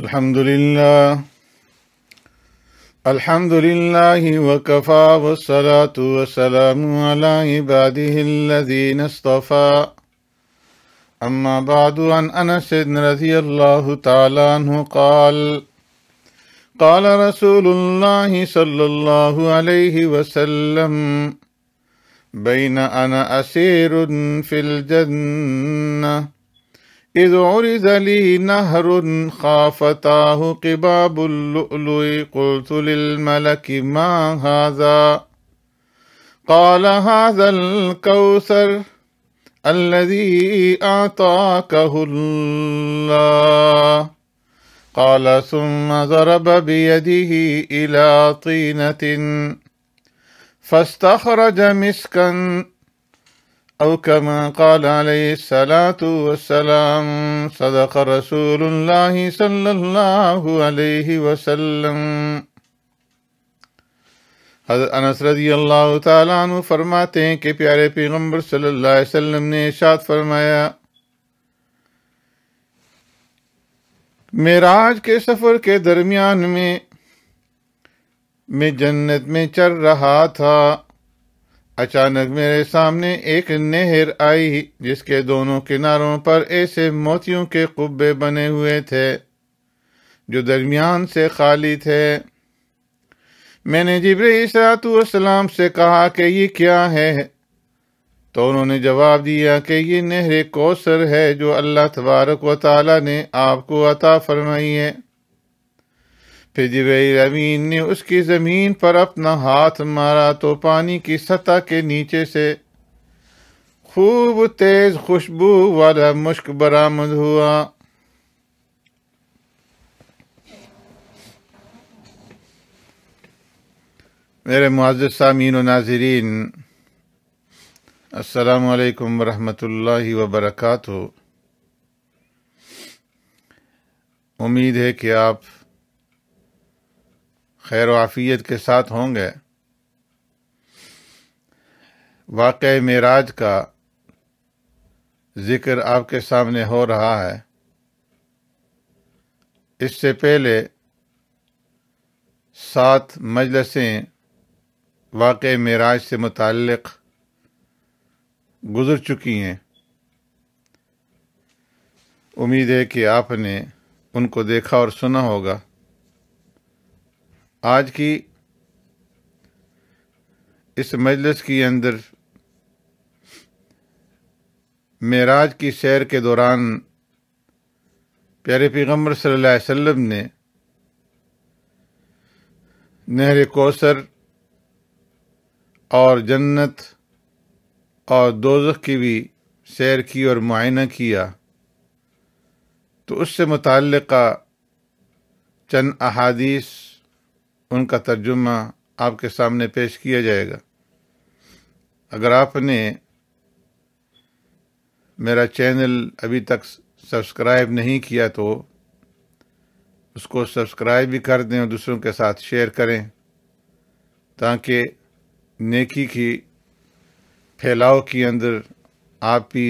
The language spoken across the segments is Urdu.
الحمد لله وكفى والصلاة والسلام على عباده الذين اصطفى أما بعد عن أنس رضي الله تعالى عنه قال قال رسول الله صلى الله عليه وسلم بين أنا أسير في الجنة إذ عرض لي نهر خافتاه قباب اللؤلؤ قلت للملك ما هذا قال هذا الكوثر الذي أعطاكه الله قال ثم ضرب بيده إلى طينة فاستخرج مسكا أو كما قال عليه الصلاة والسلام صدق رسول الله صلی اللہ علیہ وسلم۔ حضرت انس رضی اللہ تعالیٰ عنہ فرماتے ہیں کہ پیارے پیغمبر صلی اللہ علیہ وسلم نے ارشاد فرمایا، معراج کے سفر کے درمیان میں جنت میں چل رہا تھا، اچانک میرے سامنے ایک نہر آئی جس کے دونوں کناروں پر ایسے موتیوں کے قبے بنے ہوئے تھے جو درمیان سے خالی تھے۔ میں نے جبرائیل السلام سے کہا کہ یہ کیا ہے؟ تو انہوں نے جواب دیا کہ یہ نہر کوثر ہے جو اللہ تبارک و تعالی نے آپ کو عطا فرمائی ہے۔ پھر جبرائیل امین نے اس کی زمین پر اپنا ہاتھ مارا تو پانی کی سطح کے نیچے سے خوب تیز خوشبو والا مشک برآمد ہوا۔ میرے معزز سامعین و ناظرین، السلام علیکم ورحمۃ اللہ وبرکاتہ۔ امید ہے کہ آپ خیر و عافیت کے ساتھ ہوں گے۔ واقعہ معراج کا ذکر آپ کے سامنے ہو رہا ہے۔ اس سے پہلے 7 مجلسیں واقعہ معراج سے متعلق گزر چکی ہیں۔ امید ہے کہ آپ نے ان کو دیکھا اور سنا ہوگا۔ آج کی اس مجلس کے اندر معراج کی سیر کے دوران پیارے پیغمبر صلی اللہ علیہ وسلم نے نہر کوثر اور جنت اور دوزخ کی بھی سیر کی اور معائنہ کیا، تو اس سے متعلقہ چند احادیث، ان کا ترجمہ آپ کے سامنے پیش کیا جائے گا۔ اگر آپ نے میرا چینل ابھی تک سبسکرائب نہیں کیا تو اس کو سبسکرائب بھی کر دیں اور دوسروں کے ساتھ شیئر کریں تاکہ نیکی کی پھیلاؤ کے اندر آپ بھی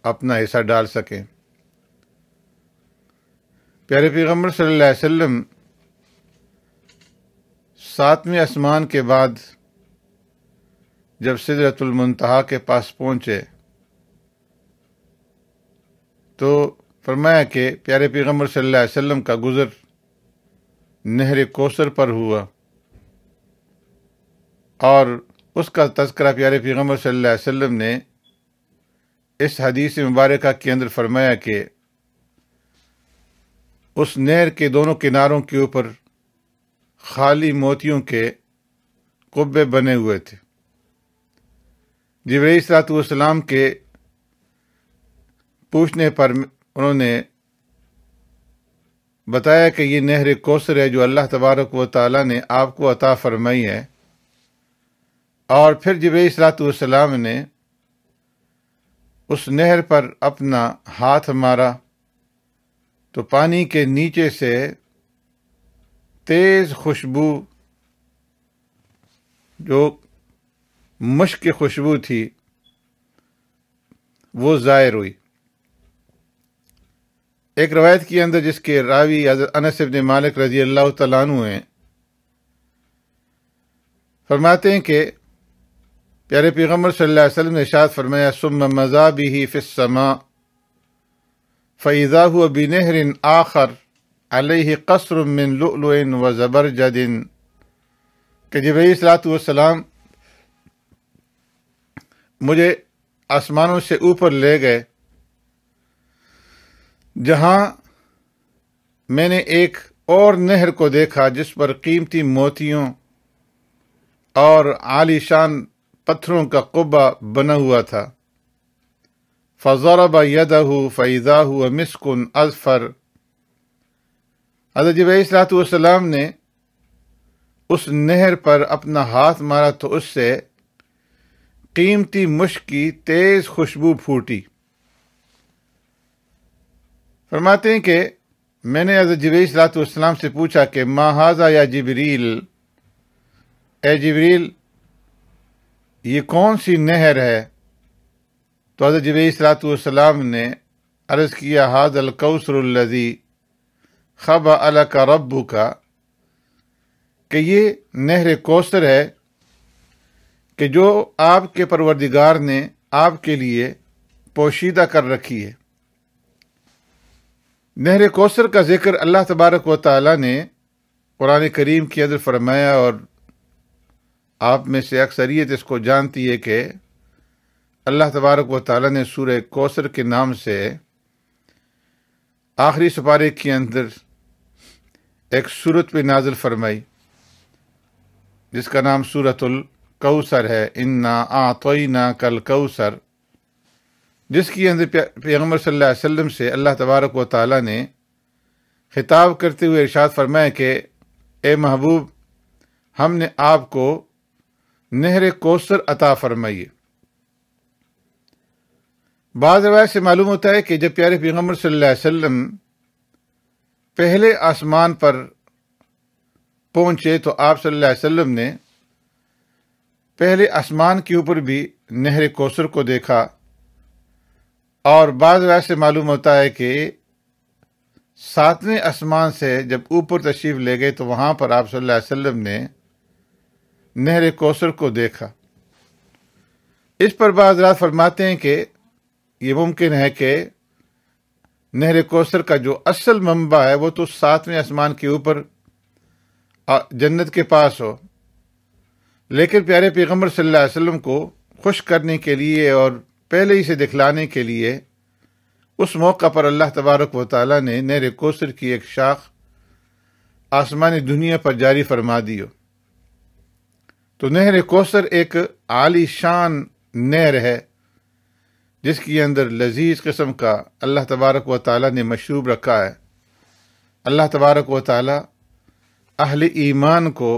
اپنا حصہ ڈال سکیں۔ پیارے پیغمبر صلی اللہ علیہ وسلم 7ویں آسمان کے بعد جب سدرۃ المنتہا کے پاس پہنچے تو فرمایا کہ پیارے پیغمبر صلی اللہ علیہ وسلم کا گزر نہر کوثر پر ہوا، اور اس کا تذکرہ پیارے پیغمبر صلی اللہ علیہ وسلم نے اس حدیث مبارکہ کے اندر فرمایا کہ اس نہر کے دونوں کناروں کے اوپر خالی موتیوں کے قبے بنے ہوئے تھے۔ جبرائیل السلام کے پوچھنے پر انہوں نے بتایا کہ یہ نہر کوثر ہے جو اللہ تبارک و تعالی نے آپ کو عطا فرمائی ہے، اور پھر جبرائیل السلام نے اس نہر پر اپنا ہاتھ مارا تو پانی کے نیچے سے تیز خوشبو، جو مشک کی خوشبو تھی، وہ ظاہر ہوئی۔ ایک روایت کے اندر جس کے راوی حضرت انس بن مالک رضی اللہ تعالیٰ عنہ ہیں، فرماتے ہیں کہ پیارے پیغمبر صلی اللہ علیہ وسلم نے ارشاد فرمایا ثم مضى به في السماء فإذا هو بنهر آخر عليه قصر من لؤلؤ وزبرجد، کہ جبرائیل علیہ الصلوۃ والسلام مجھے آسمانوں سے اوپر لے گئے، جہاں میں نے ایک اور نہر کو دیکھا جس پر قیمتی موتیوں اور عالی شان پتھروں کا قبہ بنا ہوا تھا۔ فضرب يده فإذا هو مسك اظفر، حضرت جبرائیل علیہ السلام نے اس نہر پر اپنا ہاتھ مارا تو اس سے قیمتی مشک کی تیز خوشبو پھوٹی۔ فرماتے ہیں کہ میں نے حضرت جبرائیل علیہ السلام سے پوچھا کہ ما ھذا یا جبریل، اے جبریل یہ کون سی نہر ہے؟ تو حضرت جبرائیل علیہ السلام نے عرض کیا ھذا الکوثر الذی خبأ لک ربک، کہ یہ نہر کوثر ہے کہ جو آپ کے پروردگار نے آپ کے لیے پوشیدہ کر رکھی ہے۔ نہر کوثر کا ذکر اللہ تبارک و تعالی نے قرآن کریم کے اندر فرمایا، اور آپ میں سے اکثریت اس کو جانتی ہے کہ اللہ تبارک و تعالی نے سورہ کوثر کے نام سے آخری سپارے کے اندر ایک سورت پہ نازل فرمائی جس کا نام سورۃ الکوثر ہے، انا اعطیناک الکوثر، جس کی اندر پیغمبر صلی اللہ علیہ وسلم سے اللہ تبارک و تعالی نے خطاب کرتے ہوئے ارشاد فرمایا کہ اے محبوب ہم نے آپ کو نہر کوثر عطا فرمائی ہے۔ بعض روایت سے معلوم ہوتا ہے کہ جب پیارے پیغمبر صلی اللہ علیہ وسلم پہلے آسمان پر پہنچے تو آپ صلی اللہ علیہ وسلم نے پہلے آسمان کے اوپر بھی نہر کوثر کو دیکھا، اور بعض روایت سے معلوم ہوتا ہے کہ 7ویں آسمان سے جب اوپر تشریف لے گئے تو وہاں پر آپ صلی اللہ علیہ وسلم نے نہر کوثر کو دیکھا۔ اس پر بعض حضرات فرماتے ہیں کہ یہ ممکن ہے کہ نہر کوثر کا جو اصل منبع ہے وہ تو 7ویں آسمان کے اوپر جنت کے پاس ہو، لیکن پیارے پیغمبر صلی اللہ علیہ وسلم کو خوش کرنے کے لیے اور پہلے ہی سے دکھلانے کے لیے اس موقع پر اللہ تبارک و تعالی نے نہر کوثر کی ایک شاخ آسمانی دنیا پر جاری فرما دی ہو۔ تو نہر کوثر ایک عالی شان نہر ہے جس کے اندر لذیذ قسم کا اللہ تبارک و تعالی نے مشروب رکھا ہے۔ اللہ تبارک و تعالی اہل ایمان کو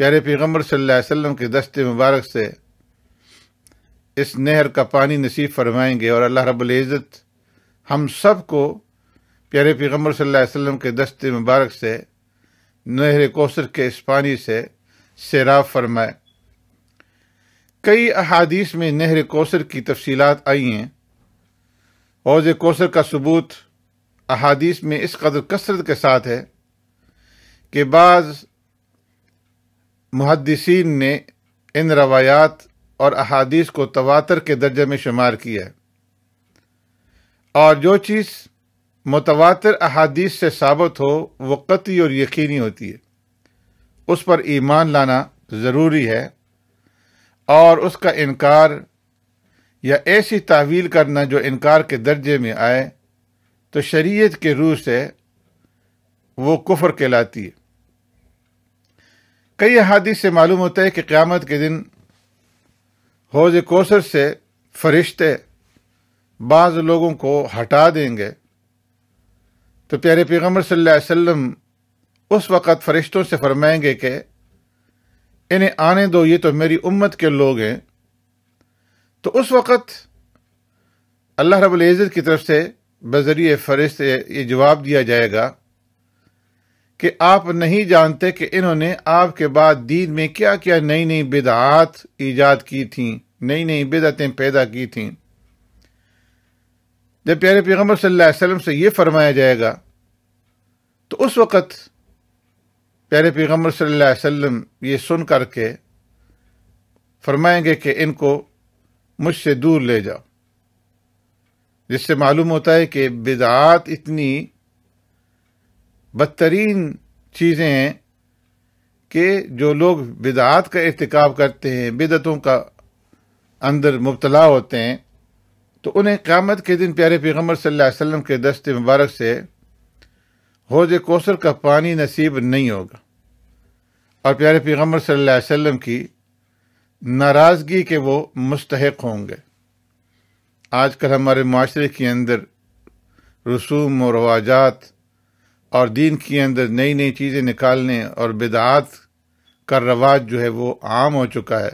پیارے پیغمبر صلی اللہ علیہ وسلم کے دست مبارک سے اس نہر کا پانی نصیب فرمائیں گے، اور اللہ رب العزت ہم سب کو پیارے پیغمبر صلی اللہ علیہ وسلم کے دست مبارک سے نہر کوثر کے اس پانی سے سیراب فرمائے۔ کئی احادیث میں نہر کوثر کی تفصیلات آئی ہیں۔ حوض کوثر کا ثبوت احادیث میں اس قدر کثرت کے ساتھ ہے کہ بعض محدثین نے ان روایات اور احادیث کو تواتر کے درجے میں شمار کیا ہے، اور جو چیز متواتر احادیث سے ثابت ہو وہ قطعی اور یقینی ہوتی ہے، اس پر ایمان لانا ضروری ہے، اور اس کا انکار یا ایسی تعویل کرنا جو انکار کے درجے میں آئے تو شریعت کے روح سے وہ کفر کہلاتی ہے۔ کئی احادیث سے معلوم ہوتا ہے کہ قیامت کے دن حوض کوثر سے فرشتے بعض لوگوں کو ہٹا دیں گے، تو پیارے پیغمبر صلی اللہ علیہ وسلم اس وقت فرشتوں سے فرمائیں گے کہ انہیں آنے دو، یہ تو میری امت کے لوگ ہیں۔ تو اس وقت اللہ رب العزت کی طرف سے بذریعہ فرشتے یہ جواب دیا جائے گا کہ آپ نہیں جانتے کہ انہوں نے آپ کے بعد دین میں کیا کیا نئی نئی بدعات ایجاد کی تھیں، نئی نئی بدعتیں پیدا کی تھیں۔ جب پیارے پیغمبر صلی اللہ علیہ وسلم سے یہ فرمایا جائے گا تو اس وقت پیارے پیغمبر صلی اللہ علیہ وسلم یہ سن کر کے فرمائیں گے کہ ان کو مجھ سے دور لے جاؤ، جس سے معلوم ہوتا ہے کہ بدعات اتنی بدترین چیزیں ہیں کہ جو لوگ بدعات کا ارتکاب کرتے ہیں، بدعتوں کا اندر مبتلا ہوتے ہیں، تو انہیں قیامت کے دن پیارے پیغمبر صلی اللہ علیہ وسلم کے دست مبارک سے حوض کوثر کا پانی نصیب نہیں ہوگا، اور پیارے پیغمبر صلی اللہ علیہ وسلم کی ناراضگی کے وہ مستحق ہوں گے۔ آج کل ہمارے معاشرے کے اندر رسوم و رواجات اور دین کے اندر نئی نئی چیزیں نکالنے اور بدعات کا رواج جو ہے وہ عام ہو چکا ہے۔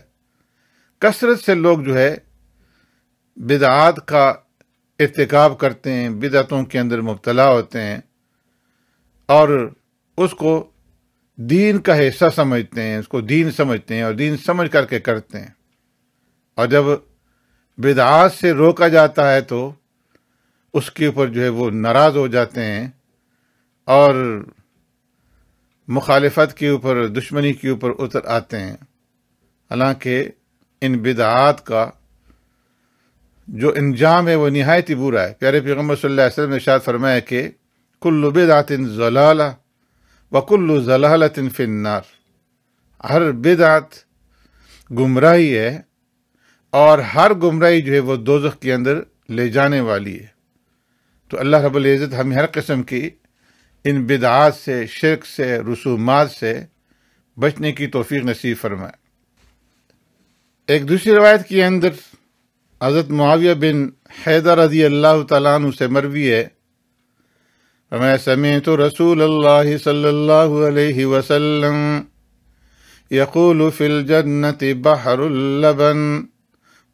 کثرت سے لوگ جو ہے بدعات کا ارتکاب کرتے ہیں، بدعتوں کے اندر مبتلا ہوتے ہیں اور اس کو دین کا حصہ سمجھتے ہیں، اس کو دین سمجھتے ہیں اور دین سمجھ کر کے کرتے ہیں، اور جب بدعات سے روکا جاتا ہے تو اس کے اوپر جو ہے وہ ناراض ہو جاتے ہیں اور مخالفت کے اوپر، دشمنی کے اوپر اتر آتے ہیں۔ حالانکہ ان بدعات کا جو انجام ہے وہ نہایت ہی برا ہے۔ پیارے پیغمبر صلی اللہ علیہ وسلم نے ارشاد فرمایا کہ کل بدعت ضلالہ وکل ضلالۃ فی النار، ہر بدعت گمراہی ہے اور ہر گمراہی جو ہے وہ دوزخ کے اندر لے جانے والی ہے۔ تو اللہ رب العزت ہمیں ہر قسم کی ان بدعات سے، شرک سے، رسومات سے بچنے کی توفیق نصیب فرمائے۔ ایک دوسری روایت کے اندر حضرت معاویہ بن حیدر رضی اللہ تعالیٰ عنہ سے مروی ہے، فرمایا سمعت رسول اللہ صلی اللہ علیہ وسلم یقول فی الجنت بحر اللبن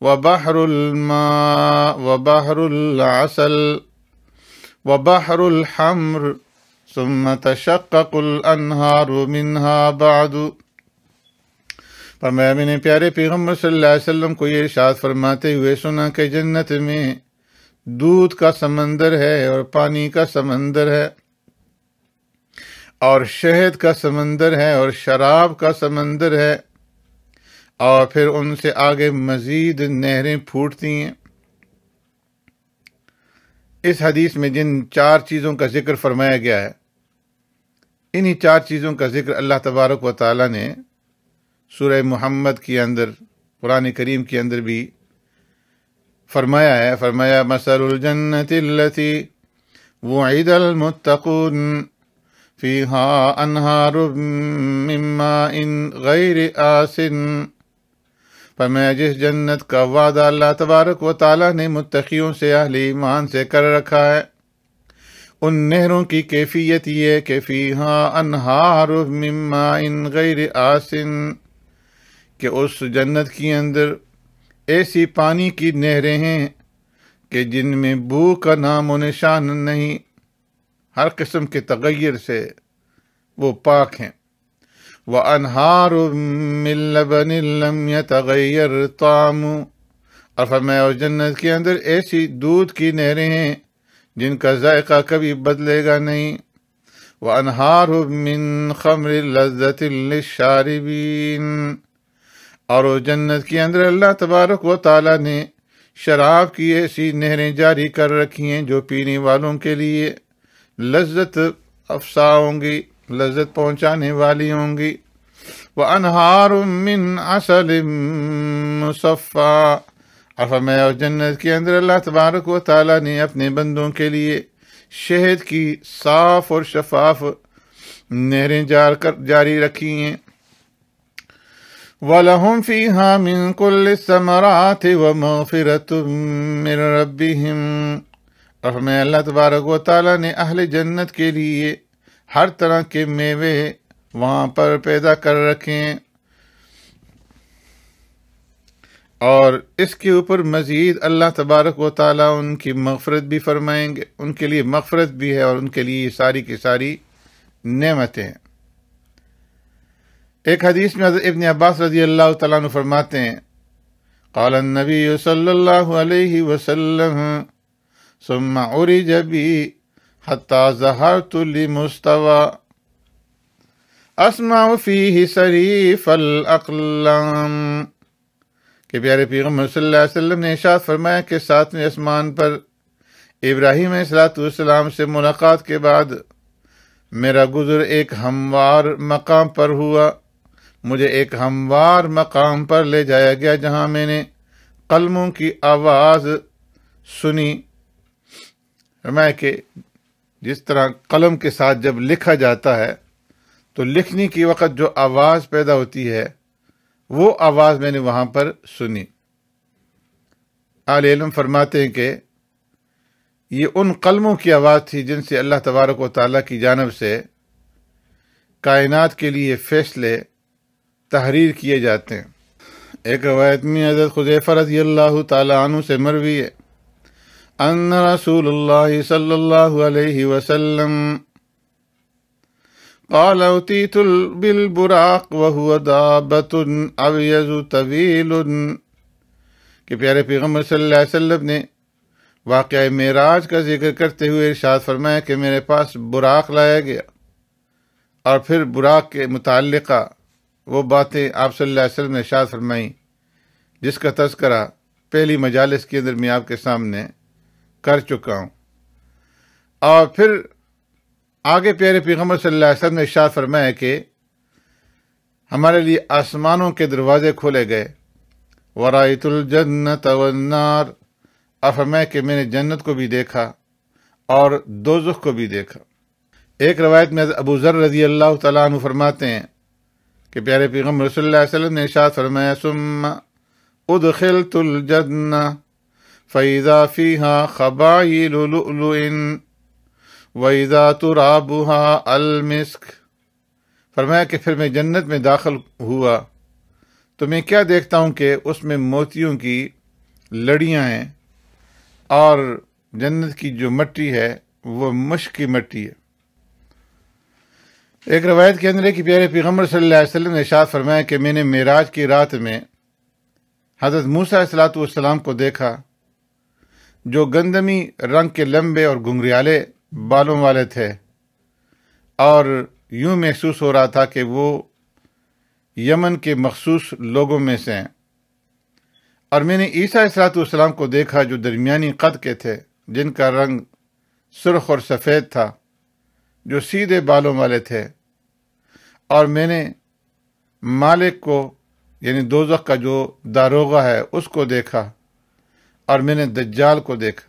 وبحر الماء وبحر العسل وبحر الحمر ثم تشقق الانہار منها بعد۔ فرمایا میں نے پیارے پیغمبر صلی اللہ علیہ وسلم کو یہ ارشاد فرماتے ہوئے سنا کہ جنت میں دودھ کا سمندر ہے اور پانی کا سمندر ہے اور شہد کا سمندر ہے اور شراب کا سمندر ہے، اور پھر ان سے آگے مزید نہریں پھوٹتی ہیں۔ اس حدیث میں جن 4 چیزوں کا ذکر فرمایا گیا ہے، انہی 4 چیزوں کا ذکر اللہ تبارک و تعالی نے سورہ محمد کے اندر، قرآن کریم کے اندر بھی فرمایا ہے۔ فرمایا مثل الجنت التي وعد المتقون فيها انہار من ماء غیر آسن۔ فرمایا جس جنت کا وعدہ اللہ تبارک و تعالی نے متقیوں سے، اہل ایمان سے کر رکھا ہے، ان نہروں کی کیفیت یہ کہ فيها انہار من ماء غیر آسن، کہ اس جنت کے اندر ایسی پانی کی نہریں ہیں کہ جن میں بو کا نام و نشان نہیں، ہر قسم کے تغیر سے وہ پاک ہیں۔ وَأَنْهَارٌ مِّن لَبَنٍ لَمْ يَتَغَيَّرْ طَعْمُهُ، اور فرمایا اس جنت کے اندر ایسی دودھ کی نہریں ہیں جن کا ذائقہ کبھی بدلے گا نہیں۔ وَأَنْهَارٌ مِّن خَمْرٍ لَذَّةٍ لِلشَّارِبِينَ، اور اس جنت کے اندر اللہ تبارک و تعالی نے شراب کی ایسی نہریں جاری کر رکھی ہیں جو پینے والوں کے لیے لذت افزا ہوں گی، لذت پہنچانے والی ہوں گی۔ وَأَنْهَارٌ مِّنْ عَسَلٍ مُّصَفًّى، اور فرمایا اس جنت کے اندر اللہ تبارک و تعالی نے اپنے بندوں کے لیے شہد کی صاف اور شفاف نہریں جاری رکھی ہیں۔ وَلَهُمْ فِيهَا مِن كُلِّ الثَّمَرَاتِ وَمَغْفِرَةٌ مِّن رَّبِّهِمْ، اور ہمیں اللہ تبارک و تعالی نے اہل جنت کے لیے ہر طرح کے میوے وہاں پر پیدا کر رکھے ہیں، اور اس کے اوپر مزید اللہ تبارک و تعالی ان کی مغفرت بھی فرمائیں گے، ان کے لیے مغفرت بھی ہے اور ان کے لیے ساری کی ساری نعمتیں ہیں۔ ایک حدیث میں حضرت ابن عباس رضی اللہ تعالیٰ عنہ فرماتے ہیں قال النبی صلی اللہ علیہ وسلم ثم عرج بی حتی ظہرت لمستوى اسمع فیہ صریف الاقلام کہ پیارے پیغمبر صلی اللہ علیہ وسلم نے ارشاد فرمایا کہ 7ویں آسمان پر ابراہیم علیہ السلام سے ملاقات کے بعد میرا گزر ایک ہموار مقام پر ہوا، مجھے ایک ہموار مقام پر لے جایا گیا جہاں میں نے قلموں کی آواز سنی۔ فرمایا کہ جس طرح قلم کے ساتھ جب لکھا جاتا ہے تو لکھنے کی وقت جو آواز پیدا ہوتی ہے وہ آواز میں نے وہاں پر سنی۔ اہل علم فرماتے ہیں کہ یہ ان قلموں کی آواز تھی جن سے اللہ تبارک و تعالیٰ کی جانب سے کائنات کے لیے فیصلے تحریر کیے جاتے ہیں۔ ایک روایت میں حضرت حذیفہ رضی اللہ تعالی عنہ سے مروی ہے ان رسول اللہ صلی اللہ علیہ وسلم قال اتیت بالبراق وهو دابة ابیض طویل کہ پیارے پیغمبر صلی اللہ علیہ وسلم نے واقعہ معراج کا ذکر کرتے ہوئے ارشاد فرمایا کہ میرے پاس براق لایا گیا، اور پھر براق کے متعلقہ وہ باتیں آپ صلی اللہ علیہ وسلم نے ارشاد فرمائیں جس کا تذکرہ پہلی مجالس کے اندر میں آپ کے سامنے کر چکا ہوں۔ اور پھر آگے پیارے پیغمبر صلی اللہ علیہ وسلم نے ارشاد فرمایا کہ ہمارے لیے آسمانوں کے دروازے کھولے گئے، ورأیت الجنۃ والنار، اور فرمایا کہ میں نے جنت کو بھی دیکھا اور دوزخ کو بھی دیکھا۔ ایک روایت میں ابو ذر رضی اللہ تعالیٰ عنہ فرماتے ہیں کہ پیارے پیغمبر صلی اللہ علیہ وسلم نے ارشاد فرمایا ثم ادخلت الجنہ فإذا فيها خبائل لؤلؤ وإذا ترابها المسك، فرمایا کہ پھر میں جنت میں داخل ہوا تو میں کیا دیکھتا ہوں کہ اس میں موتیوں کی لڑیاں ہیں، اور جنت کی جو مٹی ہے وہ مشک کی مٹی ہے۔ ایک روایت کے اندر ہے کہ پیارے پیغمبر صلی اللہ علیہ وسلم نے ارشاد فرمایا کہ میں نے معراج کی رات میں حضرت موسیٰ علیہ السلام کو دیکھا جو گندمی رنگ کے لمبے اور گھنگریالے بالوں والے تھے، اور یوں محسوس ہو رہا تھا کہ وہ یمن کے مخصوص لوگوں میں سے ہیں۔ اور میں نے عیسیٰ علیہ السلام کو دیکھا جو درمیانی قد کے تھے، جن کا رنگ سرخ اور سفید تھا، جو سیدھے بالوں والے تھے۔ اور میں نے مالک کو یعنی دوزخ کا جو داروغہ ہے اس کو دیکھا، اور میں نے دجال کو دیکھا۔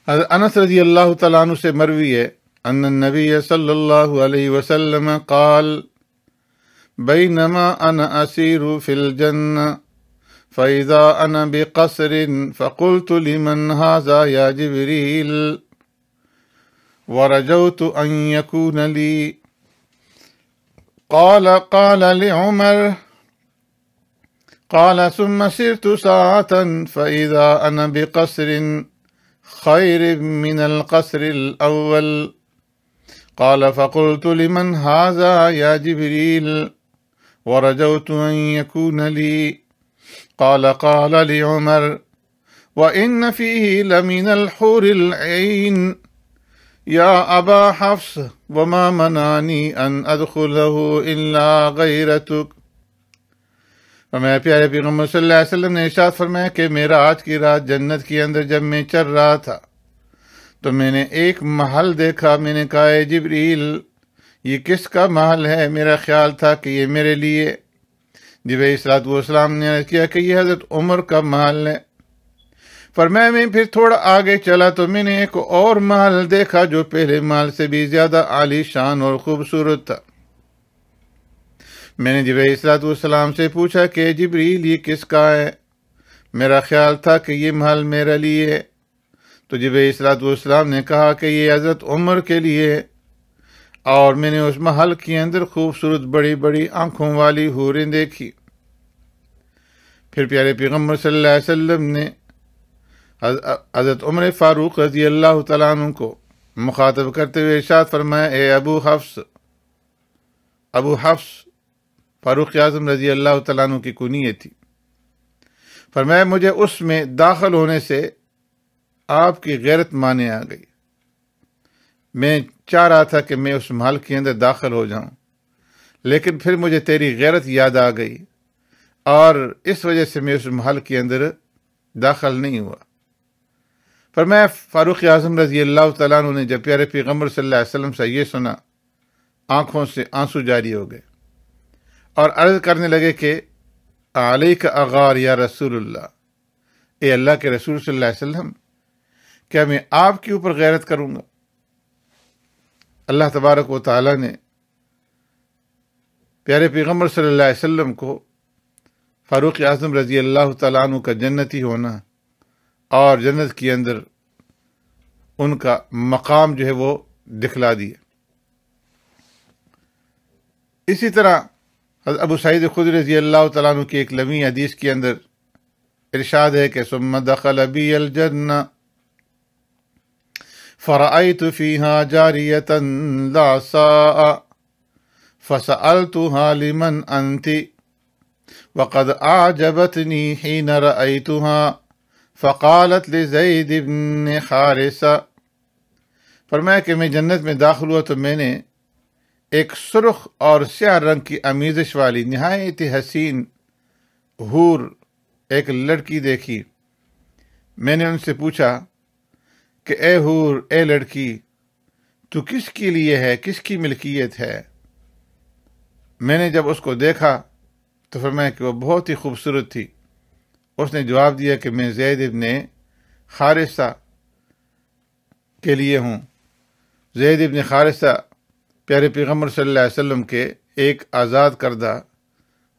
حضرت انس رضی اللہ تعالیٰ عنہ سے مروی ہے ان النبی صلی اللہ علیہ وسلم قال بینما انا اسیر فی الجنہ فإذا انا بقصر فقلت لمن هذا یا جبریل ورجوت ان يكون لي قال لعمر قال ثم سرت ساعة فإذا أنا بقصر خير من القصر الأول قال فقلت لمن هذا يا جبريل ورجوت أن يكون لي قال لعمر وإن فيه لمن الحور العين يا أبا حفص وما منعني أن أدخله إلا غيرتك۔ فرمایا پیارے پیغمبر صلی اللہ علیہ وسلم نے ارشاد فرمایا کہ معراج کی رات جنت کے اندر جب میں چل رہا تھا تو میں نے ایک محل دیکھا۔ میں نے کہا اے جبریل یہ کس کا محل ہے؟ میرا خیال تھا کہ یہ میرے لیے۔ جبرائیل علیہ السلام نے عرض کیا کہ یہ حضرت عمر کا محل ہے۔ فرمایا میں پھر تھوڑا آگے چلا تو میں نے ایک اور محل دیکھا جو پہلے محل سے بھی زیادہ عالی شان اور خوبصورت تھا۔ میں نے جبرائیل علیہ السلام سے پوچھا کہ جبریل یہ کس کا ہے؟ میرا خیال تھا کہ یہ محل میرے لیے ہے۔ تو جبرائیل علیہ السلام نے کہا کہ یہ حضرت عمر کے لیے ہے، اور میں نے اس محل کے اندر خوبصورت بڑی بڑی آنکھوں والی حوریں دیکھی۔ پھر پیارے پیغمبر صلی اللہ علیہ وسلم نے حضرت عمر فاروق رضی اللہ تعالیٰ عنہ کو مخاطب کرتے ہوئے ارشاد فرمایا اے ابو حفص فاروق اعظم رضی اللہ تعالیٰ عنہ کی کنیت تھی۔ فرمایا مجھے اس میں داخل ہونے سے آپ کی غیرت مانے آ گئی۔ میں چاہ رہا تھا کہ میں اس محل کے اندر داخل ہو جاؤں، لیکن پھر مجھے تیری غیرت یاد آ گئی اور اس وجہ سے میں اس محل کے اندر داخل نہیں ہوا۔ فرمایا فاروق اعظم رضی اللہ تعالیٰ عنہ نے جب پیارے پیغمبر صلی اللہ علیہ وسلم سے یہ سنا، آنکھوں سے آنسو جاری ہو گئے اور عرض کرنے لگے کہ علیک اغار یا رسول اللہ، اے اللہ کے رسول صلی اللہ علیہ وسلم، کیا میں آپ کے اوپر غیرت کروں گا؟ اللہ تبارک و تعالیٰ نے پیارے پیغمبر صلی اللہ علیہ وسلم کو فاروق اعظم رضی اللہ تعالیٰ عنہ کا جنتی ہونا اور جنت کے اندر ان کا مقام جو ہے وہ دکھلا دیا۔ اسی طرح حضرت ابو سعید خدری رضی اللہ تعالیٰ عنہ کی ایک لمحی حدیث کے اندر ارشاد ہے کہ ثم دخل بی الجنہ فرأيت فيها جارية لا ساء فسألتها لمن أنت وقد أعجبتني حين رأيتها فقالت لزید بن حارثہ، فرمایا کہ میں جنت میں داخل ہوا تو میں نے ایک سرخ اور سیاہ رنگ کی امیزش والی نہایت حسین حور ایک لڑکی دیکھی۔ میں نے ان سے پوچھا کہ اے حور، اے لڑکی، تو کس کے لیے ہے، کس کی ملکیت ہے؟ میں نے جب اس کو دیکھا تو فرمایا کہ وہ بہت ہی خوبصورت تھی۔ اس نے جواب دیا کہ میں زید ابن حارثہ کے لیے ہوں۔ زید ابن حارثہ پیارے پیغمبر صلی اللہ علیہ وسلم کے ایک آزاد کردہ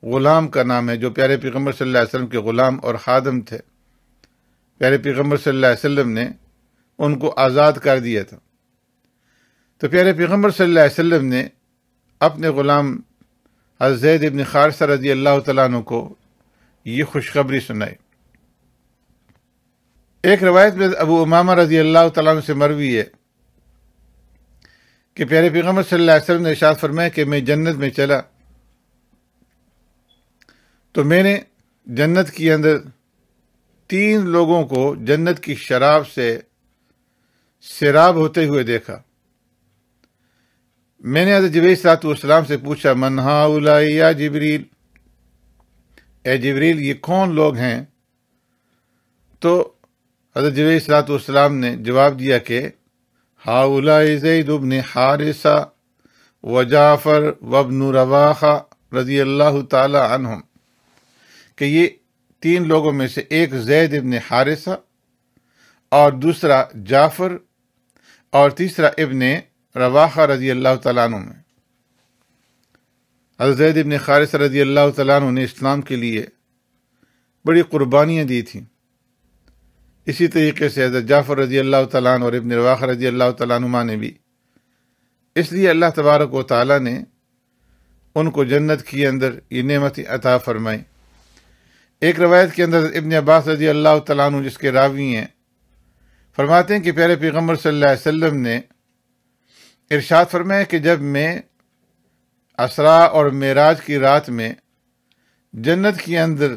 غلام کا نام ہے، جو پیارے پیغمبر صلی اللہ علیہ وسلم کے غلام اور خادم تھے۔ پیارے پیغمبر صلی اللہ علیہ وسلم نے ان کو آزاد کر دیا تھا۔ تو پیارے پیغمبر صلی اللہ علیہ وسلم نے اپنے غلام حضرت زید ابن حارثہ رضی اللہ تعالیٰ عنہ کو یہ خوشخبری سنائی۔ ایک روایت میں ابو امامہ رضی اللہ تعالیٰ عنہ سے مروی ہے کہ پیارے پیغمبر صلی اللہ علیہ وسلم نے ارشاد فرمایا کہ میں جنت میں چلا تو میں نے جنت کے اندر 3 لوگوں کو جنت کی شراب سے سیراب ہوتے ہوئے دیکھا۔ میں نے حضرت جبریل صلی اللہ علیہ وسلم سے پوچھا من ہؤلاء یا جبریل، اے جبریل یہ کون لوگ ہیں؟ تو حضرت جبریل صلی اللہ علیہ وسلم نے جواب دیا کہ ہؤلاء زید بن حارثہ و جعفر وابن رواحہ رضی اللہ تعالی عنہم، کہ یہ 3 لوگوں میں سے ایک زید ابن حارثہ اور دوسرا جعفر اور تیسرا ابن رواحہ رضی اللہ تعالیٰ عنہ میں۔ حضرت زید ابن حارثہ رضی اللہ تعالیٰ عنہ نے اسلام کے لیے بڑی قربانیاں دی تھیں۔ اسی طریقے سے حضرت جعفر رضی اللہ تعالیٰ عنہ اور ابن رواحہ رضی اللہ تعالیٰ عنہ نے بھی۔ اس لیے اللہ تبارک و تعالیٰ نے ان کو جنت کے اندر یہ نعمت عطا فرمائی۔ ایک روایت کے اندر ابن عباس رضی اللہ تعالیٰ عنہ جس کے راوی ہیں فرماتے ہیں کہ پیارے پیغمبر صلی اللہ علیہ وسلم نے ارشاد فرمایا کہ جب میں اسراء اور معراج کی رات میں جنت کے اندر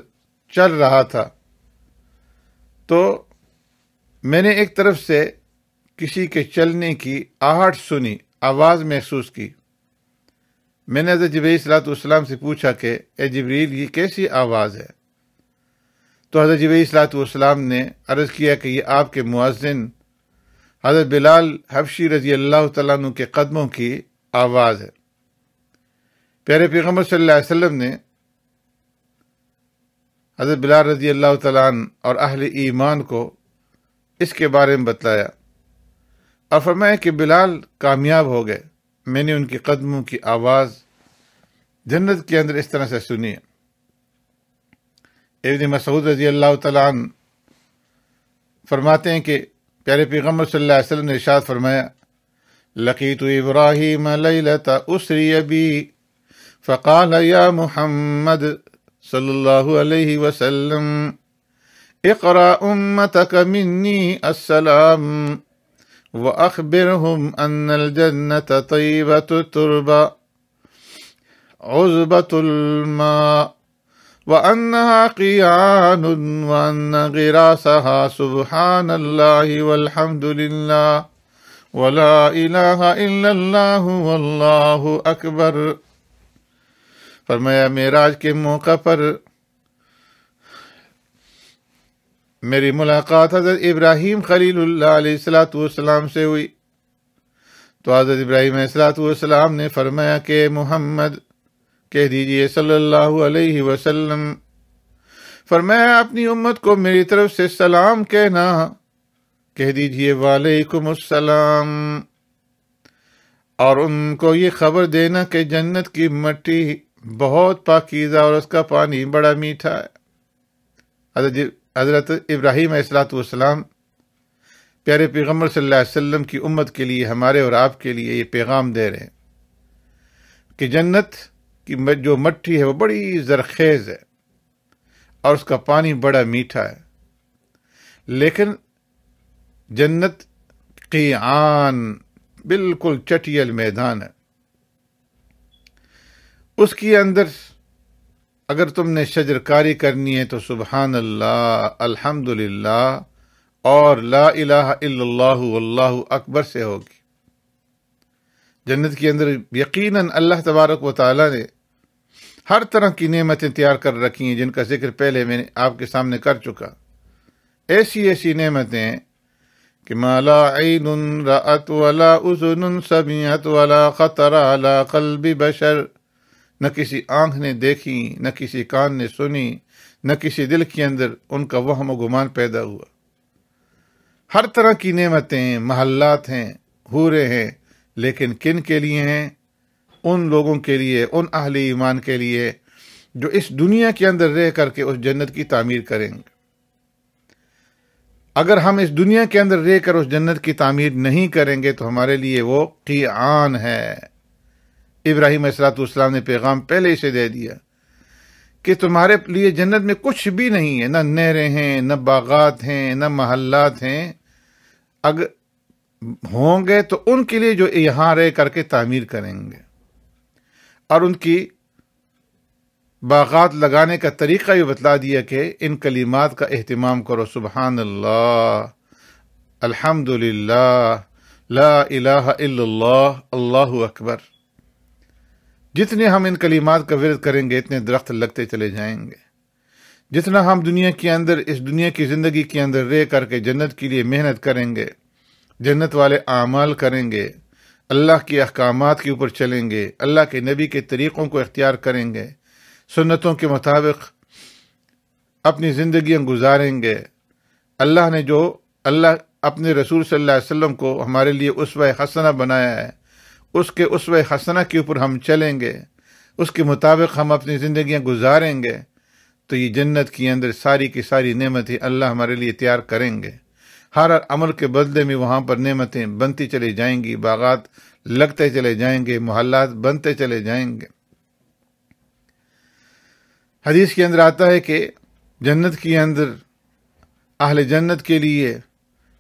چل رہا تھا تو میں نے ایک طرف سے کسی کے چلنے کی آہٹ سنی، آواز محسوس کی۔ میں نے حضرت جبریل صلی اللہ علیہ وسلم سے پوچھا کہ اے جبریل یہ کیسی آواز ہے؟ تو حضرت جبریل صلی اللہ علیہ وسلم نے عرض کیا کہ یہ آپ کے مؤذن حضرت بلال حبشی رضی اللہ تعالیٰ عنہ کے قدموں کی آواز ہے۔ پیارے پیغمبر صلی اللہ علیہ وسلم نے حضرت بلال رضی اللہ تعالیٰ عنہ اور اہل ایمان کو اس کے بارے میں بتلایا اور فرمایا کہ بلال کامیاب ہو گئے، میں نے ان کے قدموں کی آواز جنت کے اندر اس طرح سے سنی ہے۔ ابن مسعود رضی اللہ تعالیٰ عنہ فرماتے ہیں کہ پیارے پیغمبر صلی اللہ علیہ وسلم نے ارشاد فرمایا لقیت ابراہیم لیلۃ اسری بی فقال یا محمد صلی اللہ علیہ وسلم اقرأ امتک منی السلام واخبرهم ان الجنة طیبۃ التربہ عذبۃ الماء وَأَنَّهَا قِيَانٌ وَأَنَّ غِرَاسَهَا سُبْحَانَ اللَّهِ وَالْحَمْدُ لِلَّهِ وَلَا إِلَهَ إِلَّا اللَّهُ وَاللَّهُ أَكْبَرُ۔ فرمایا معراج کے موقع پر میری ملاقات حضرت ابراہیم خلیل اللہ علیہ السلام سے ہوئی، تو حضرت ابراہیم علیہ السلام نے فرمایا کہ محمد کہہ دیجئے صلی اللہ علیہ وسلم، فرمایا اپنی امت کو میری طرف سے سلام کہنا، کہہ دیجئے وعلیکم السلام، اور ان کو یہ خبر دینا کہ جنت کی مٹی بہت پاکیزہ اور اس کا پانی بڑا میٹھا ہے۔ حضرت ابراہیم علیہ السلام پیارے پیغمبر صلی اللہ علیہ وسلم کی امت کے لیے، ہمارے اور آپ کے لیے یہ پیغام دے رہے ہیں کہ جنت کی جو مٹی ہے وہ بڑی زرخیز ہے اور اس کا پانی بڑا میٹھا ہے، لیکن جنت قیعان بالکل چٹیل میدان ہے، اس کے اندر اگر تم نے شجرکاری کرنی ہے تو سبحان اللہ، الحمدللہ اور لا الہ الا اللہ واللہ اکبر سے ہوگی۔ جنت کے اندر یقیناً اللہ تبارک و تعالی نے ہر طرح کی نعمتیں تیار کر رکھی ہیں، جن کا ذکر پہلے میں نے آپ کے سامنے کر چکا۔ ایسی نعمتیں ہیں کہ ما لا عین رأت ولا اذن سمعت ولا خطر علی قلب بشر، نہ کسی آنکھ نے دیکھی، نہ کسی کان نے سنی، نہ کسی دل کے اندر ان کا وہم و گمان پیدا ہوا۔ ہر طرح کی نعمتیں، محلات ہیں، حوریں ہیں، لیکن کن کے لیے ہیں؟ ان لوگوں کے لیے، ان اہل ایمان کے لیے جو اس دنیا کے اندر رہ کر کے اس جنت کی تعمیر کریں گے۔ اگر ہم اس دنیا کے اندر رہ کر اس جنت کی تعمیر نہیں کریں گے تو ہمارے لیے وہ قیعان ہے۔ ابراہیم علیہ السلام نے پیغام پہلے ہی سے دے دیا کہ تمہارے لیے جنت میں کچھ بھی نہیں ہے، نہ نہریں ہیں، نہ باغات ہیں، نہ محلات ہیں، اگر ہوں گے تو ان کے لیے جو یہاں رہ کر کے تعمیر کریں گے، اور ان کی باغات لگانے کا طریقہ یہ بتلا دیا کہ ان کلمات کا اہتمام کرو، سبحان اللہ، الحمدللہ، لا الہ الا اللہ، اللہ اکبر۔ جتنے ہم ان کلمات کا ورد کریں گے اتنے درخت لگتے چلے جائیں گے۔ جتنا ہم دنیا کے اندر، اس دنیا کی زندگی کے اندر رہ کر کے جنت کے لیے محنت کریں گے، جنت والے اعمال کریں گے، اللہ کے احکامات کے اوپر چلیں گے، اللہ کے نبی کے طریقوں کو اختیار کریں گے، سنتوں کے مطابق اپنی زندگیاں گزاریں گے، اللہ اپنے رسول صلی اللہ علیہ وسلم کو ہمارے لیے اسوہ حسنہ بنایا ہے، اس کے اسوہ حسنہ کے اوپر ہم چلیں گے، اس کے مطابق ہم اپنی زندگیاں گزاریں گے، تو یہ جنت کے اندر ساری کی ساری نعمتیں اللہ ہمارے لیے تیار کریں گے۔ ہر عمل کے بدلے میں وہاں پر نعمتیں بنتی چلی جائیں گی، باغات لگتے چلے جائیں گے، محلات بنتے چلے جائیں گے۔ حدیث کے اندر آتا ہے کہ جنت کے اندر اہل جنت کے لیے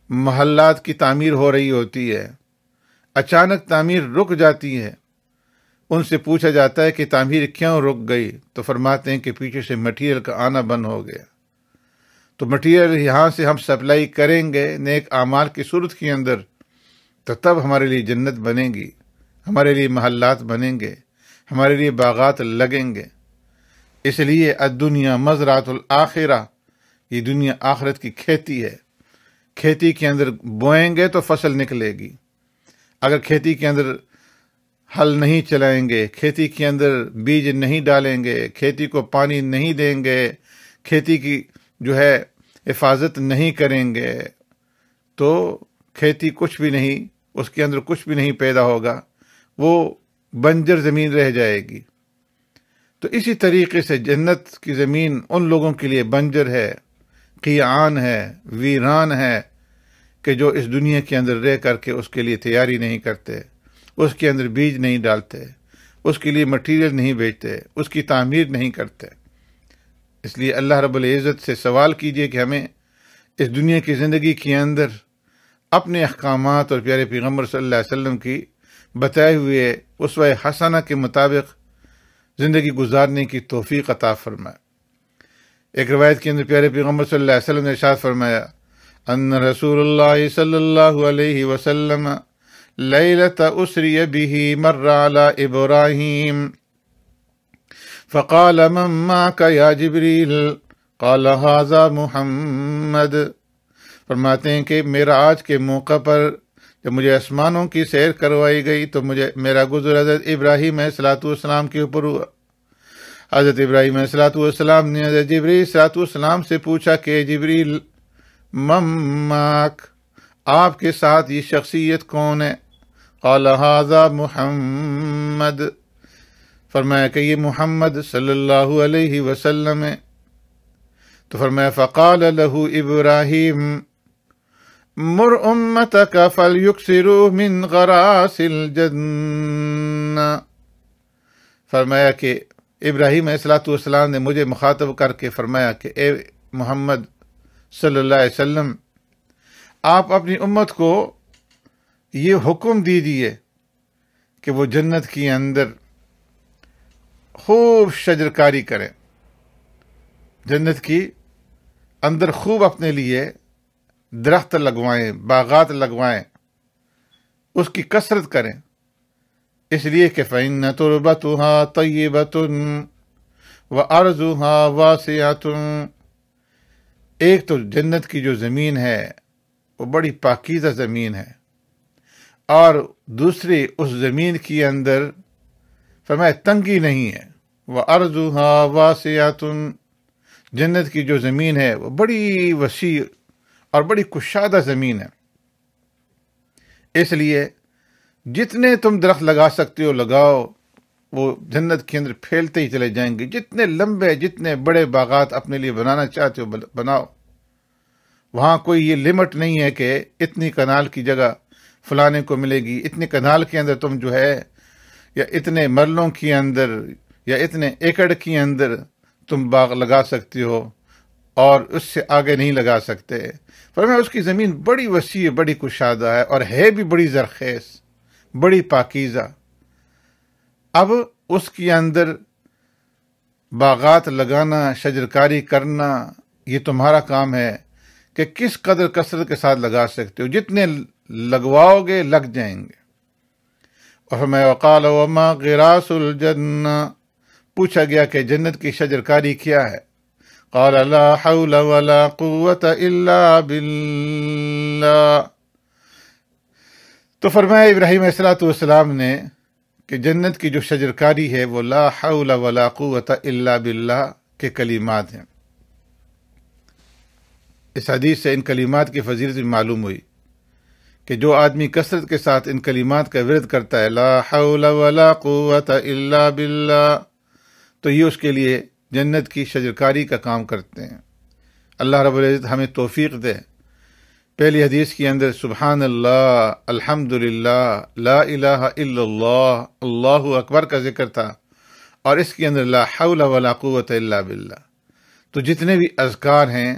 محلات کی تعمیر ہو رہی ہوتی ہے، اچانک تعمیر رک جاتی ہے، ان سے پوچھا جاتا ہے کہ تعمیر کیوں رک گئی؟ تو فرماتے ہیں کہ پیچھے سے مٹیریل کا آنا بند ہو گیا، تو مٹیریل یہاں سے ہم سپلائی کریں گے نیک اعمال کی صورت کے اندر، تو تب ہمارے لیے جنت بنے گی، ہمارے لیے محلات بنیں گے، ہمارے لیے باغات لگیں گے۔ اس لیے الدنیا مزرعۃ الآخرہ، یہ دنیا آخرت کی کھیتی ہے۔ کھیتی کے اندر بوئیں گے تو فصل نکلے گی، اگر کھیتی کے اندر ہل نہیں چلائیں گے، کھیتی کے اندر بیج نہیں ڈالیں گے، کھیتی کو پانی نہیں دیں گے، کھیتی کی حفاظت نہیں کریں گے، تو کھیتی کچھ بھی نہیں، اس کے اندر کچھ بھی نہیں پیدا ہوگا، وہ بنجر زمین رہ جائے گی۔ تو اسی طریقے سے جنت کی زمین ان لوگوں کے لیے بنجر ہے، قیعان ہے، ویران ہے، کہ جو اس دنیا کے اندر رہ کر کے اس کے لیے تیاری نہیں کرتے، اس کے اندر بیج نہیں ڈالتے، اس کے لیے مٹیریل نہیں بیچتے، اس کی تعمیر نہیں کرتے۔ اس لیے اللہ رب العزت سے سوال کیجئے کہ ہمیں اس دنیا کی زندگی کے اندر اپنے احکامات اور پیارے پیغمبر صلی اللہ علیہ وسلم کی بتائے ہوئے اسوہ حسنہ کے مطابق زندگی گزارنے کی توفیق عطا فرمائے۔ ایک روایت کے اندر پیارے پیغمبر صلی اللہ علیہ وسلم نے ارشاد فرمایا ان رسول اللہ صلی اللہ علیہ وسلم لیلۃ اسری بہ مر علی ابراہیم فقال من معك یا جبریل قال ھذا محمد۔ فرماتے ہیں کہ معراج کے موقع پر جب مجھے آسمانوں کی سیر کروائی گئی تو میرا گزر حضرت ابراہیم علیہ السلام کے اوپر ہوا۔ حضرت ابراہیم علیہ السلام نے حضرت جبریل علیہ السلام سے پوچھا کہ جبریل مماک، آپ کے ساتھ یہ شخصیت کون ہے؟ قال ھذا محمد، فرمایا کہ یہ محمد صلی اللہ علیہ وسلم ہے۔ تو فرمایا فقال له ابراہیم مر امتک فلیکثروا من غراس الجنہ، فرمایا کہ ابراہیم علیہ السلام نے مجھے مخاطب کر کے فرمایا کہ اے محمد صلی اللہ علیہ وسلم، آپ اپنی امت کو یہ حکم دیجیے کہ وہ جنت کے اندر خوب شجرکاری کریں، جنت کی اندر خوب اپنے لیے درخت لگوائیں، باغات لگوائیں، اس کی کثرت کریں، اس لیے کہ فَإِنَّ تُرْبَتُهَا طَيِّبَةٌ وَأَرْضُهَا وَاسِعَةٌ، ایک تو جنت کی جو زمین ہے وہ بڑی پاکیزہ زمین ہے، اور دوسری اس زمین کے اندر فرمایا تنگی نہیں ہے۔ وَأَرْضُهَا وَاسِعَةٌ، جنت کی جو زمین ہے وہ بڑی وسیع اور بڑی کشادہ زمین ہے، اس لیے جتنے تم درخت لگا سکتے ہو لگاؤ، وہ جنت کے اندر پھیلتے ہی چلے جائیں گے، جتنے لمبے جتنے بڑے باغات اپنے لیے بنانا چاہتے ہو بناؤ، وہاں کوئی یہ لمٹ نہیں ہے کہ اتنی کنال کی جگہ فلانے کو ملے گی، اتنے کنال کے اندر تم جو ہے یا اتنے مرلوں کے اندر یا اتنے ایکڑ کے اندر تم باغ لگا سکتے ہو اور اس سے آگے نہیں لگا سکتے۔ فرمایا اس کی زمین بڑی وسیع، بڑی کشادہ ہے اور ہے بھی بڑی زرخیز، بڑی پاکیزہ۔ اب اس کے اندر باغات لگانا، شجرکاری کرنا، یہ تمہارا کام ہے کہ کس قدر کثرت کے ساتھ لگا سکتے ہو، جتنے لگواؤ گے لگ جائیں گے۔ اور فرمایا وقال وما غراس الجنہ، پوچھا گیا کہ جنت کی شجرکاری کیا ہے؟ قال لا حول ولا قوة الا باللہ، تو فرمایا ابراہیم علیہ السلام نے کہ جنت کی جو شجرکاری ہے وہ لا حول ولا قوة الا باللہ کے کلمات ہیں۔ اس حدیث سے ان کلمات کی فضیلت بھی معلوم ہوئی کہ جو آدمی کثرت کے ساتھ ان کلمات کا ورد کرتا ہے، لا حول ولا قوة الا باللہ، تو یہ اس کے لیے جنت کی شجرکاری کا کام کرتے ہیں۔ اللہ رب العزت ہمیں توفیق دے۔ پہلی حدیث کے اندر سبحان اللہ، الحمدللہ، لا الہ الا اللہ، اللہ اکبر کا ذکر تھا، اور اس کے اندر لا حول ولا قوة الا باللہ۔ تو جتنے بھی اذکار ہیں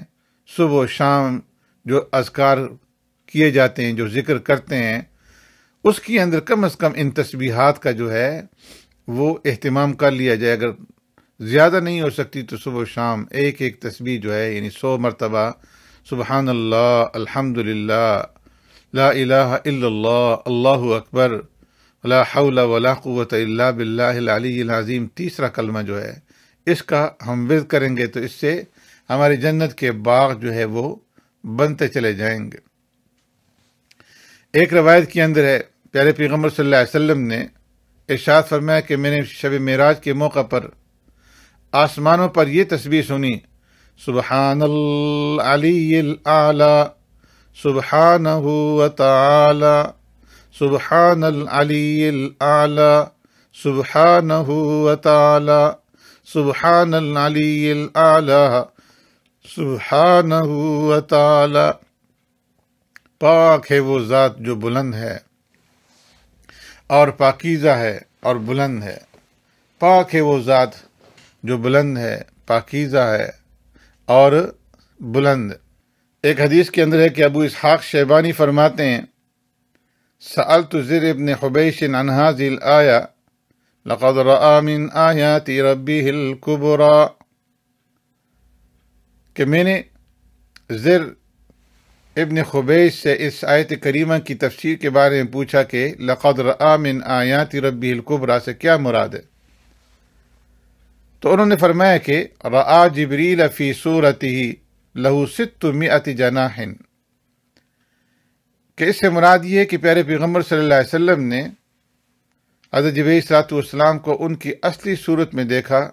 صبح و شام، جو اذکار کیے جاتے ہیں، جو ذکر کرتے ہیں، اس کے اندر کم از کم ان تسبیحات کا جو ہے وہ اہتمام کر لیا جائے۔ اگر زیادہ نہیں ہو سکتی تو صبح و شام ایک ایک تسبیح جو ہے یعنی 100 مرتبہ سبحان اللہ، الحمدللہ، لا الہ الا اللہ، اللہ اکبر، لا حول ولا قوة الا باللہ العلی العظیم، تیسرا کلمہ جو ہے اس کا ہم ورد کریں گے تو اس سے ہماری جنت کے باغ جو ہے وہ بنتے چلے جائیں گے۔ ایک روایت کے اندر ہے پیارے پیغمبر صلی اللہ علیہ وسلم نے ارشاد فرمایا کہ میں نے شب معراج کے موقع پر آسمانوں پر یہ تسبیح سنی، سبحان العلی الاعلی سبحانہ وتعالی، سبحان العلی الاعلی سبحانہ وتعالی، سبحان العلی الاعلی سبحانہ وتعالی۔ پاک ہے وہ ذات جو بلند ہے اور پاکیزہ ہے اور بلند ہے، پاک ہے وہ ذات جو بلند ہے، پاکیزہ ہے اور بلند۔ ایک حدیث کے اندر ہے کہ ابو اسحاق شیبانی فرماتے ہیں سألت زر ابن حبیش عن هذه الآیہ لقد رأى من آیات ربه الكبرى، کہ میں نے زر ابن خبیش سے اس آیت کریمہ کی تفسیر کے بارے میں پوچھا کہ لقد رأى من آیات ربہ الکبریٰ سے کیا مراد ہے؟ تو انہوں نے فرمایا کہ رأى جبریل فی صورتہ لہ 600 جناح، کہ اس سے مراد یہ ہے کہ پیارے پیغمبر صلی اللہ علیہ وسلم نے حضرت جبریل صلی اللہ علیہ وسلم کو ان کی اصلی صورت میں دیکھا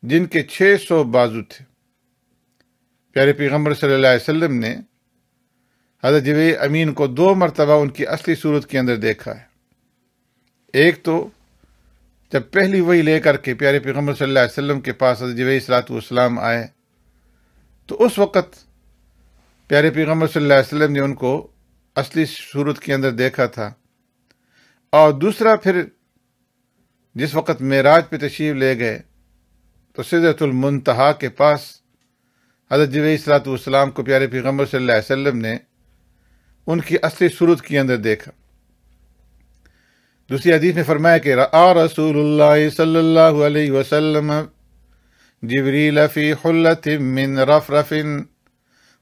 جن کے 600 بازو تھے۔ پیارے پیغمبر صلی اللہ علیہ وسلم نے حضرت جبریل امین کو 2 مرتبہ ان کی اصلی صورت کے اندر دیکھا ہے۔ ایک تو جب پہلی وحی لے کر کے پیارے پیغمبر صلی اللہ علیہ وسلم کے پاس حضرت جبریل صلی اللہ علیہ وسلم آئے تو اس وقت پیارے پیغمبر صلی اللہ علیہ وسلم نے ان کو اصلی صورت کے اندر دیکھا تھا، اور دوسرا پھر جس وقت معراج پہ تشریف لے گئے تو سدرۃ المنتہا کے پاس حضرت جبریل صلی اللہ علیہ وسلم کو پیارے پیغمبر صلی اللہ علیہ وسلم نے ان کی اصلی صورت کے اندر دیکھا۔ دوسری حدیث میں فرمایا کہ رأى رسول اللہ صلی اللہ علیہ وسلم جبریل فی حلۃ من رفرف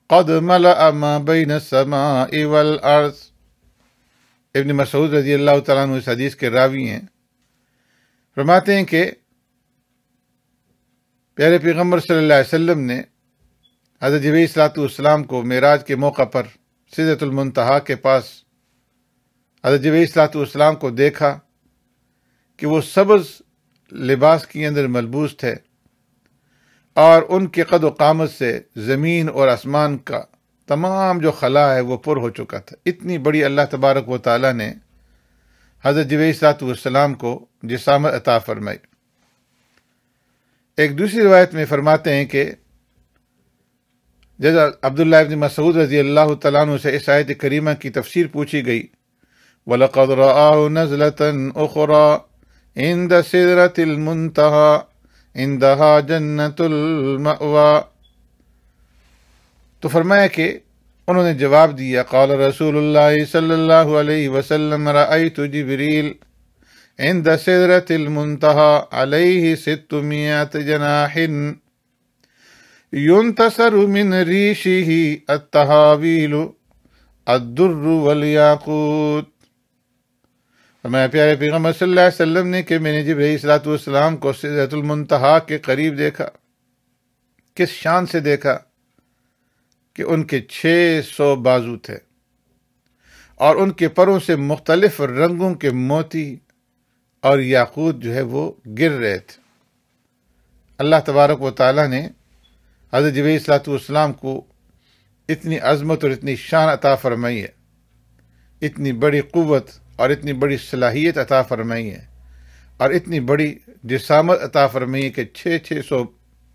قد ملأ ما بین السماء والارض۔ ابن مسعود رضی اللہ تعالیٰ عنہ اس حدیث کے راوی ہیں، فرماتے ہیں کہ پیارے پیغمبر صلی اللہ علیہ وسلم نے حضرت جبریل صلی اللہ علیہ وسلم کو معراج کے موقع پر سدرۃ المنتہا کے پاس حضرت جبریل صلی اللہ علیہ وسلم کو دیکھا کہ وہ سبز لباس کے اندر ملبوس تھے، اور ان کے قد و قامت سے زمین اور آسمان کا تمام جو خلا ہے وہ پر ہو چکا تھا۔ اتنی بڑی اللہ تبارک و تعالیٰ نے حضرت جبریل صلی اللہ علیہ وسلم کو جسامت عطا فرمائی۔ ایک دوسری روایت میں فرماتے ہیں کہ جب عبداللہ ابن مسعود رضی اللہ تعالیٰ عنہ سے اس آیت کریمہ کی تفسیر پوچھی گئی، وَلَقَدْ رَآهُ نَزْلَةً أُخْرَى عِنْدَ سِدْرَةِ الْمُنْتَهَى عِنْدَهَا جَنَّةُ الْمَأْوَى، تو فرمایا کہ انہوں نے جواب دیا قال رسول اللہ صلی اللہ علیہ وسلم رأیت جبریل عند سدرة المنتهى علیہ 600 جناح ينتصر من ریشہ التہاویل الدر والیاقوت۔ میں پیارے پیغمبر صلی اللہ علیہ وسلم نے کہ میں نے جبریل صلی اللہ علیہ وسلم کو سدرۃ المنتہا کے قریب دیکھا۔ کس شان سے دیکھا؟ کہ ان کے 600 بازو تھے، اور ان کے پروں سے مختلف رنگوں کے موتی اور یاقوت جو ہے وہ گر رہے تھے۔ اللہ تبارک و تعالیٰ نے حضرت جبریل صلی اللہ علیہ وسلم کو اتنی عظمت اور اتنی شان عطا فرمائی ہے، اتنی بڑی قوت اور اتنی بڑی صلاحیت عطا فرمائی ہے، اور اتنی بڑی جسامت عطا فرمائی ہے کہ 600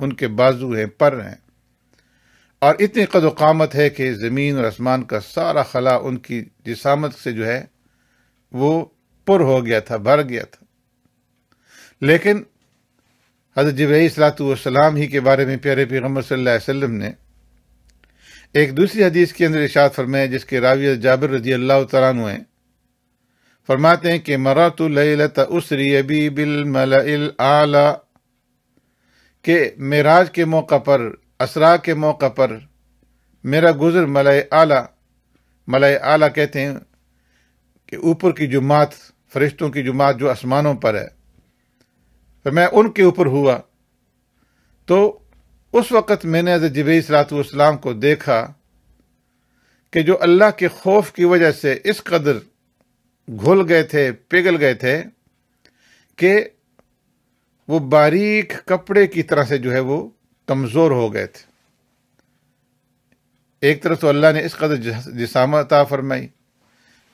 ان کے بازو ہیں، پر ہیں، اور اتنی قد و قامت ہے کہ زمین اور آسمان کا سارا خلا ان کی جسامت سے جو ہے وہ پر ہو گیا تھا، بھر گیا تھا۔ لیکن حضرت جبرائیل صلی اللہ علیہ وسلم ہی کے بارے میں پیارے پیغمبر صلی اللہ علیہ وسلم نے ایک دوسری حدیث کے اندر ارشاد فرمایا، جس کے راوی جابر رضی اللہ تعالیٰ عنہ ہیں، فرماتے ہیں کہ مرات لیلۃ اسری بی بالملأ الاعلی، کہ معراج کے موقع پر، اسراء کے موقع پر میرا گزر ملأ اعلی کہتے ہیں کہ اوپر کی جماعت، فرشتوں کی جماعت جو آسمانوں پر ہے، تو میں ان کے اوپر ہوا، تو اس وقت میں نے حضرت جبرائیل صلی اللہ علیہ وسلم کو دیکھا کہ جو اللہ کے خوف کی وجہ سے اس قدر گھل گئے تھے، پگھل گئے تھے کہ وہ باریک کپڑے کی طرح سے جو ہے وہ کمزور ہو گئے تھے۔ ایک طرف تو اللہ نے اس قدر جسامت عطا فرمائی،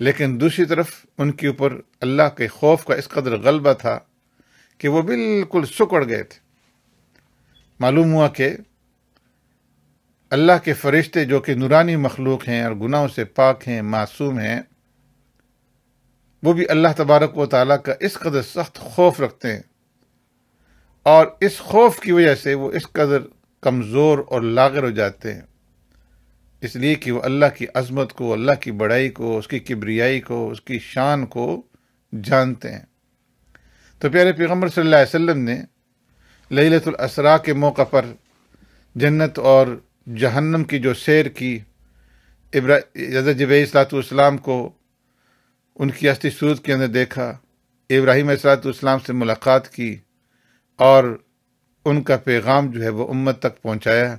لیکن دوسری طرف ان کے اوپر اللہ کے خوف کا اس قدر غلبہ تھا کہ وہ بالکل سکڑ گئے تھے۔ معلوم ہوا کہ اللہ کے فرشتے جو کہ نورانی مخلوق ہیں اور گناہوں سے پاک ہیں، معصوم ہیں، وہ بھی اللہ تبارک و تعالیٰ کا اس قدر سخت خوف رکھتے ہیں، اور اس خوف کی وجہ سے وہ اس قدر کمزور اور لاغر ہو جاتے ہیں، اس لیے کہ وہ اللہ کی عظمت کو، اللہ کی بڑائی کو، اس کی کبریائی کو، اس کی شان کو جانتے ہیں۔ تو پیارے پیغمبر صلی اللہ علیہ وسلم نے لیلۃ الاسراء کے موقع پر جنت اور جہنم کی جو سیر کی، حضرت جبرائیل علیہ السلام کو ان کی اصلی صورت کے اندر دیکھا، ابراہیم علیہ السلام سے ملاقات کی اور ان کا پیغام جو ہے وہ امت تک پہنچایا،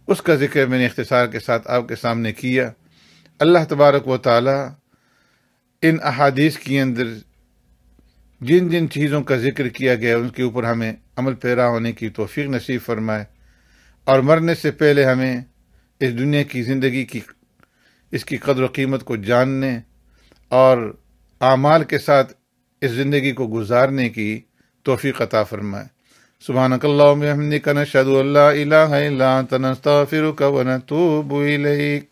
اس کا ذکر میں نے اختصار کے ساتھ آپ کے سامنے کیا۔ اللہ تبارک و تعالی ان احادیث کے اندر جن جن چیزوں کا ذکر کیا گیا ان کے اوپر ہمیں عمل پیرا ہونے کی توفیق نصیب فرمائے، اور مرنے سے پہلے ہمیں اس دنیا کی زندگی کی اس کی قدر و قیمت کو جاننے اور اعمال کے ساتھ اس زندگی کو گزارنے کی توفیق عطا فرمائے۔ سبحانک اللہم و بحمدک، نشہد ان لا الہ الا انت، نستغفرک و نتوب الیک۔